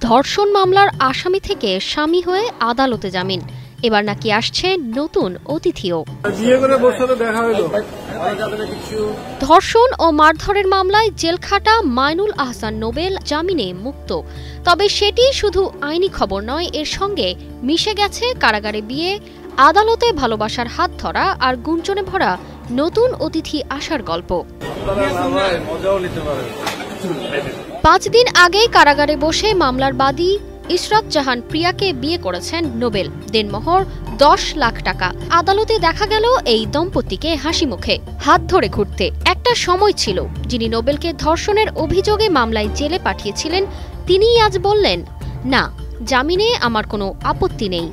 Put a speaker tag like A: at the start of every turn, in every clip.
A: ধর্ষণ মামলার আসামি থেকে স্বামী হয়ে আদালতে জামিন। এবার নাকি আসছে নতুন অতিথিও। ধর্ষণ ও মারধরের মামলায় জেলখাটা মাইনুল আহসান নোবেল জামিনে মুক্ত। তবে সেটি শুধু আইনি খবর নয়, এর সঙ্গে মিশে গেছে কারাগারে বিয়ে, আদালতে ভালোবাসার হাত ধরা আর গুঞ্জনে ভরা নতুন অতিথি আসার গল্প। 5 দিন আগেই কারাগারে বসে মামলার বাদী ইশরাত জাহান প্রিয়াকে বিয়ে করেছেন নোবেল। দেনমোহর 10 লাখ টাকা। আদালতে দেখা গেল এই দম্পতিকে হাসি মুখে হাত ধরে ঘুরতে। একটা সময় ছিল যিনি নোবেলকে ধর্ষণের অভিযোগে মামলায় জেলে পাঠিয়েছিলেন, তিনিই আজ বললেন, না, জামিনে আমার কোনো আপত্তি নেই।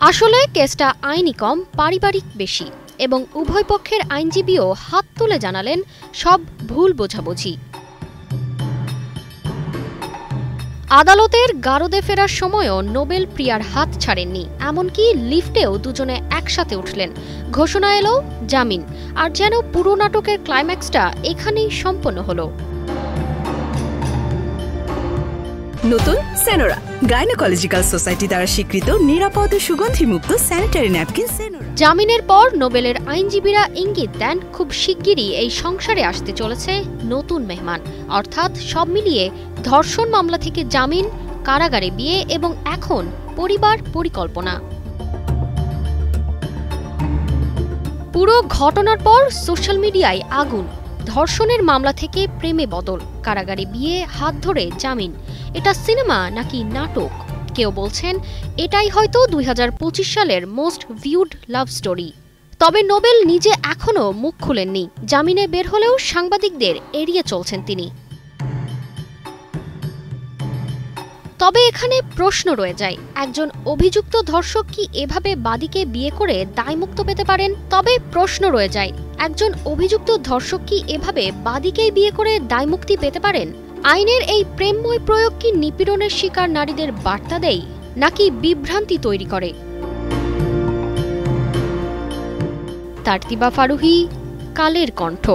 A: আসলে কেসটা আইনি কম, পারিবারিক বেশি, এবং উভয় পক্ষের আইনজীবীও হাত তুলে জানালেন সব ভুল বোঝাবুঝি। আদালতের গারদে ফেরার সময়ও নোবেল প্রিয়ার হাত ছাড়েননি, এমনকি লিফটেও দুজনে একসাথে উঠলেন। ঘোষণা এলো জামিন, আর যেন পুরো নাটকের ক্লাইম্যাক্সটা এখানেই সম্পন্ন হলো।
B: নতুন সেনোরা, গাইনোকোলজিক্যাল সোসাইটি দ্বারা স্বীকৃত নিরাপদ ও সুগন্ধিমুক্ত স্যানিটারি ন্যাপকিন সেনোরা।
A: জামিনের পর নোবেলের আইনজীবীরা ইঙ্গিত দেন খুব শিগগিরই এই সংসারে আসতে চলেছে নতুন মেহমান। অর্থাৎ সব মিলিয়ে ধর্ষণ মামলা থেকে জামিন, কারাগারে বিয়ে এবং এখন পরিবার পরিকল্পনা। পুরো ঘটনার পর সোশ্যাল মিডিয়ায় আগুন। ধর্ষণের মামলা থেকে প্রেমে বদল, কারাগারে বিয়ে, হাত ধরে জামিন। এটা সিনেমা নাকি নাটক? কেউ বলছেন এটাই হয়তো 2025 সালের মোস্ট ভিউড লাভ স্টোরি। তবে নোবেল নিজে এখনো মুখ খুলেননি। জামিনে বের হলেও সাংবাদিকদের এড়িয়ে চলছেন তিনি। তবে এখানে প্রশ্ন রয়ে যায়, একজন অভিযুক্ত ধর্ষক কি এভাবে বাদীকে বিয়ে করে দায়মুক্ত পেতে পারেন? বাদীকেই বিয়ে করে দায়মুক্তি পেতে পারেন? আইনের এই প্রেমময় প্রয়োগ কি নিপীড়নের শিকার নারীদের বার্তা দেয়, নাকি বিভ্রান্তি তৈরি করে? তারতিবা ফারুহী, কালের কণ্ঠ।